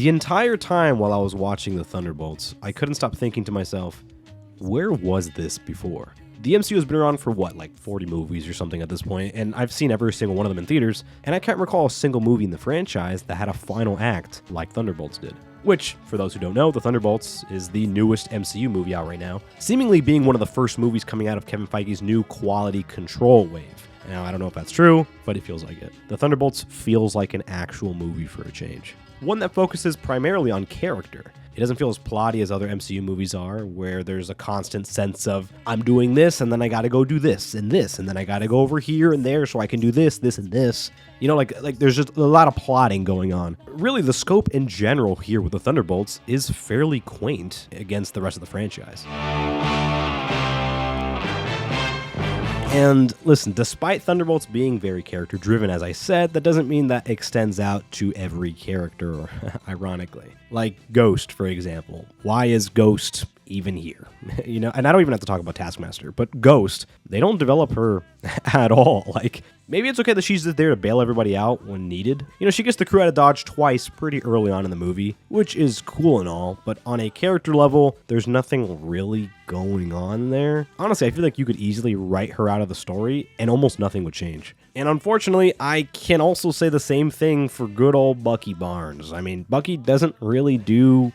The entire time while I was watching the Thunderbolts, I couldn't stop thinking to myself, where was this before? The MCU has been around for what, like 40 movies or something at this point, and I've seen every single one of them in theaters, and I can't recall a single movie in the franchise that had a final act like Thunderbolts did. Which, for those who don't know, The Thunderbolts is the newest MCU movie out right now, seemingly being one of the first movies coming out of Kevin Feige's new quality control wave. Now, I don't know if that's true, but it feels like it. The Thunderbolts feels like an actual movie for a change. One that focuses primarily on character. It doesn't feel as plotty as other MCU movies are, where there's a constant sense of, I'm doing this, and then I gotta go do this, and then I gotta go over here and there so I can do this, and this. You know, like there's just a lot of plotting going on. Really, the scope in general here with the Thunderbolts is fairly quaint against the rest of the franchise. And listen, despite Thunderbolts being very character-driven, as I said, that doesn't mean that extends out to every character, ironically. Like Ghost, for example. Why is Ghost even here? You know, and I don't even have to talk about Taskmaster, but Ghost, they don't develop her at all. Like, maybe it's okay that she's just there to bail everybody out when needed. You know, she gets the crew out of Dodge twice pretty early on in the movie, which is cool and all, but on a character level, there's nothing really going on there. Honestly, I feel like you could easily write her out of the story and almost nothing would change. And unfortunately, I can also say the same thing for good old Bucky Barnes. I mean, Bucky doesn't really do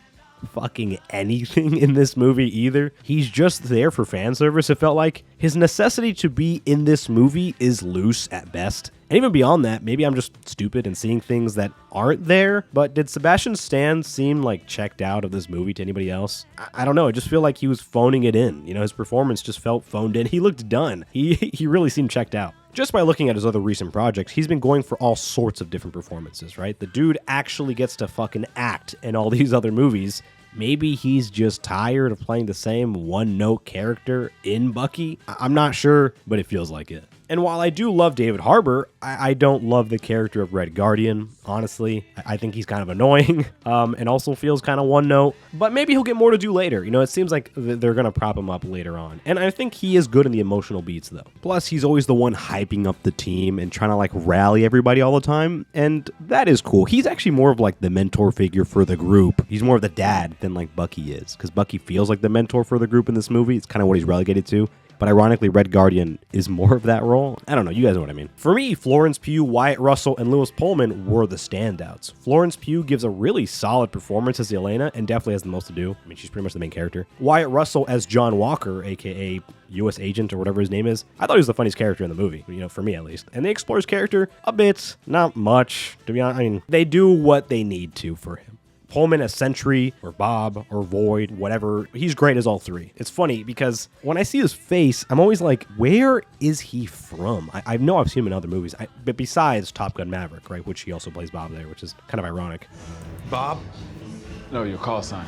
fucking anything in this movie either. He's just there for fan service, it felt like. His necessity to be in this movie is loose at best. And even beyond that, maybe I'm just stupid and seeing things that aren't there, but did Sebastian Stan seem like checked out of this movie to anybody else? I don't know, I just feel like he was phoning it in. You know, his performance just felt phoned in. He looked done. He really seemed checked out. Just by looking at his other recent projects, he's been going for all sorts of different performances, right? The dude actually gets to fucking act in all these other movies. Maybe he's just tired of playing the same one-note character in Bucky. I'm not sure, but it feels like it. And while I do love David Harbour, I don't love the character of Red Guardian, honestly. I think he's kind of annoying, and also feels kind of one note. But maybe he'll get more to do later. You know, it seems like they're going to prop him up later on. And I think he is good in the emotional beats, though. Plus, he's always the one hyping up the team and trying to, like, rally everybody all the time. And that is cool. He's actually more of, like, the mentor figure for the group. He's more of the dad than, like, Bucky is. Because Bucky feels like the mentor for the group in this movie. It's kind of what he's relegated to. But ironically, Red Guardian is more of that role. I don't know, you guys know what I mean. For me, Florence Pugh, Wyatt Russell, and Lewis Pullman were the standouts. Florence Pugh gives a really solid performance as Elena, and definitely has the most to do. I mean, she's pretty much the main character. Wyatt Russell as John Walker, aka U.S. Agent or whatever his name is. I thought he was the funniest character in the movie, you know, for me at least. And they explore his character a bit, not much, to be honest. I mean, they do what they need to for him. Pullman as Sentry, or Bob, or Void, whatever. He's great as all three. It's funny because when I see his face, I'm always like, where is he from? I know I've seen him in other movies, but besides Top Gun Maverick, right, which he also plays Bob there, which is kind of ironic. Bob? No, your call sign.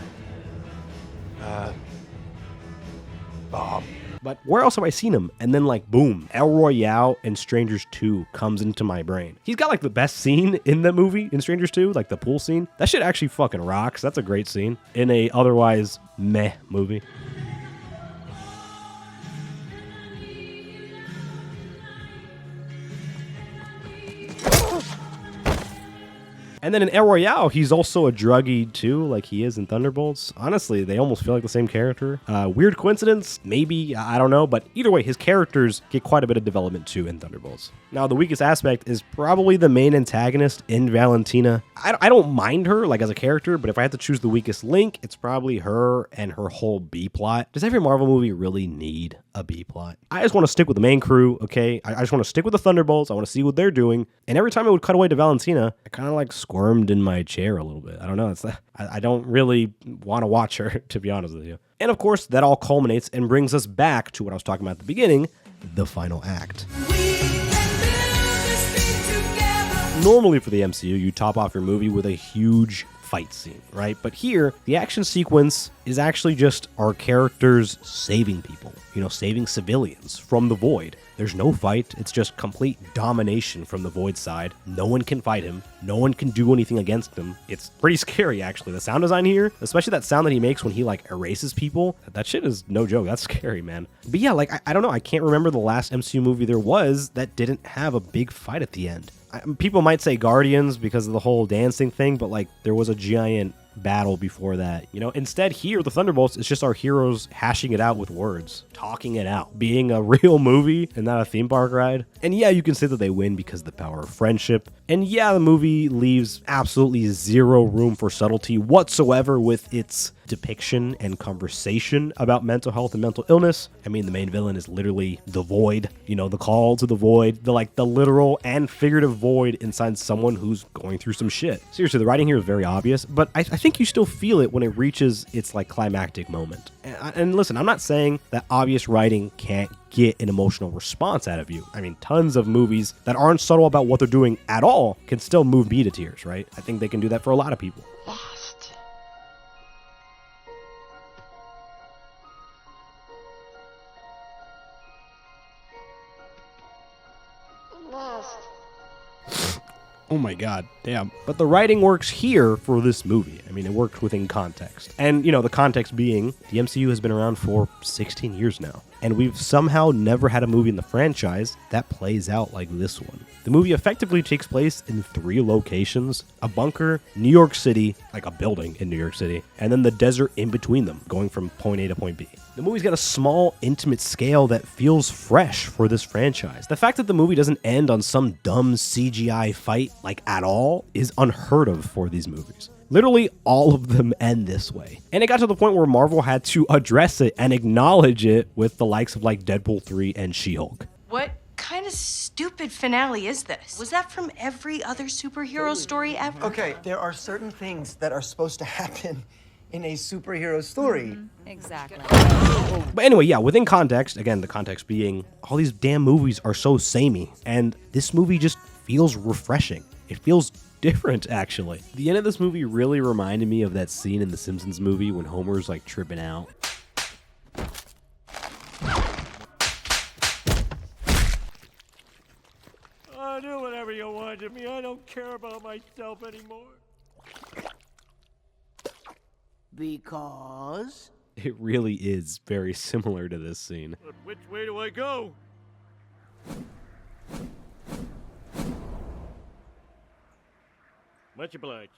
Bob. But where else have I seen him? And then, like, boom, El Royale and Strangers 2 comes into my brain. He's got, like, the best scene in the movie, in Strangers 2, like the pool scene. That shit actually fucking rocks. That's a great scene in a otherwise meh movie. And then in El Royale, he's also a druggie too, like he is in Thunderbolts. Honestly, they almost feel like the same character. Weird coincidence? Maybe, I don't know. But either way, his characters get quite a bit of development too in Thunderbolts. Now, the weakest aspect is probably the main antagonist in Valentina. I don't mind her, like, as a character, but if I had to choose the weakest link, it's probably her and her whole B-plot. Does every Marvel movie really need a B-plot? I just want to stick with the main crew, okay? I just want to stick with the Thunderbolts. I want to see what they're doing. And every time it would cut away to Valentina, I kind of, like, squirmed in my chair a little bit. I don't know. I don't really want to watch her, to be honest with you. And, of course, that all culminates and brings us back to what I was talking about at the beginning, the final act. Normally for the MCU, you top off your movie with a huge fight scene, right? But here, the action sequence is actually just our characters saving people, saving civilians from the Void. There's no fight. It's just complete domination from the Void side. No one can fight him. No one can do anything against him. It's pretty scary, actually. The sound design here, especially that sound that he makes when he, erases people, that shit is no joke. That's scary, man. But yeah, I don't know. I can't remember the last MCU movie there was that didn't have a big fight at the end. People might say Guardians because of the whole dancing thing, but, there was a giant battle before that. Instead here, the Thunderbolts, it's just our heroes hashing it out with words, talking it out, being a real movie and not a theme park ride. And yeah, you can say that they win because of the power of friendship. And yeah, the movie leaves absolutely zero room for subtlety whatsoever with its depiction and conversation about mental health and mental illness. I mean, the main villain is literally the Void, the call to the Void, the literal and figurative void inside someone who's going through some shit. Seriously, the writing here is very obvious, but I think you still feel it when it reaches its climactic moment. And listen, I'm not saying that obvious writing can't get an emotional response out of you. I mean, tons of movies that aren't subtle about what they're doing at all can still move me to tears, right? I think they can do that for a lot of people. Lost. Oh my god, damn. But the writing works here for this movie. I mean, it worked within context. And, the context being, the MCU has been around for 16 years now. And we've somehow never had a movie in the franchise that plays out like this one. The movie effectively takes place in 3 locations: a bunker, New York City, a building in New York City, and then the desert in between them, going from point A to point B. The movie's got a small, intimate scale that feels fresh for this franchise. The fact that the movie doesn't end on some dumb CGI fight, at all, is unheard of for these movies. Literally all of them end this way. And it got to the point where Marvel had to address it and acknowledge it with the likes of Deadpool 3 and She-Hulk. What kind of stupid finale is this? Was that from every other superhero story ever? Okay, there are certain things that are supposed to happen in a superhero story. Exactly. But anyway, yeah, within context, again, the context being all these damn movies are so samey, and this movie just feels refreshing. It feels different, actually. The end of this movie really reminded me of that scene in the Simpsons movie when Homer's tripping out. Do whatever you want of me. I don't care about myself anymore. Because? It really is very similar to this scene. But which way do I go? Much obliged.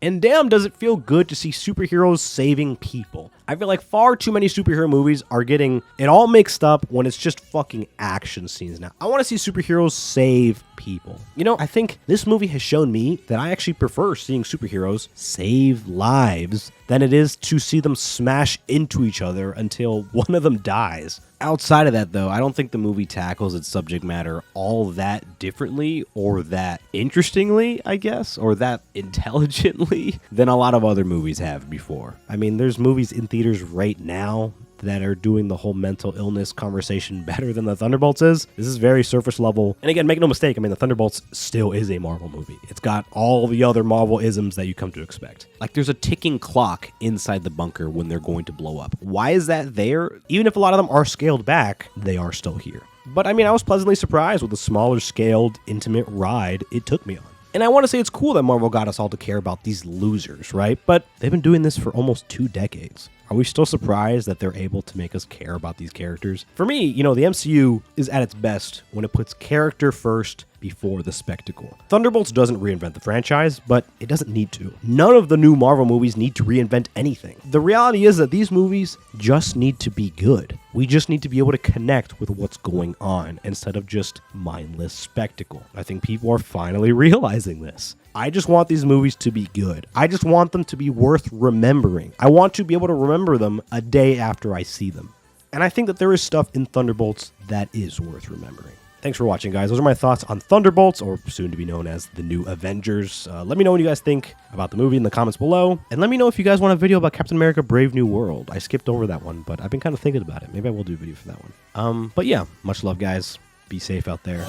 And damn, does it feel good to see superheroes saving people. I feel like far too many superhero movies are getting it all mixed up when it's just fucking action scenes now. I want to see superheroes save people. I think this movie has shown me that I actually prefer seeing superheroes save lives than it is to see them smash into each other until one of them dies. Outside of that, though, I don't think the movie tackles its subject matter all that differently or that interestingly, I guess, or that intelligently than a lot of other movies have before. I mean, there's movies in theaters right now that are doing the whole mental illness conversation better than the Thunderbolts is. This is very surface level. And again, make no mistake, I mean, the Thunderbolts still is a Marvel movie. It's got all the other Marvel isms that you come to expect. There's a ticking clock inside the bunker when they're going to blow up. Why is that there? Even if a lot of them are scaled back, they are still here. But I mean, I was pleasantly surprised with the smaller scaled, intimate ride it took me on. And I want to say it's cool that Marvel got us all to care about these losers, right? But they've been doing this for almost 2 decades. Are we still surprised that they're able to make us care about these characters? For me, the MCU is at its best when it puts character first before the spectacle. Thunderbolts doesn't reinvent the franchise, but it doesn't need to. None of the new Marvel movies need to reinvent anything. The reality is that these movies just need to be good. We just need to be able to connect with what's going on instead of just mindless spectacle. I think people are finally realizing this. I just want these movies to be good. I just want them to be worth remembering. I want to be able to remember them a day after I see them. And I think that there is stuff in Thunderbolts that is worth remembering. Thanks for watching, guys. Those are my thoughts on Thunderbolts, or soon to be known as the new Avengers. Let me know what you guys think about the movie in the comments below. And let me know if you guys want a video about Captain America Brave New World. I skipped over that one, but I've been kind of thinking about it. Maybe I will do a video for that one. But yeah, much love, guys. Be safe out there.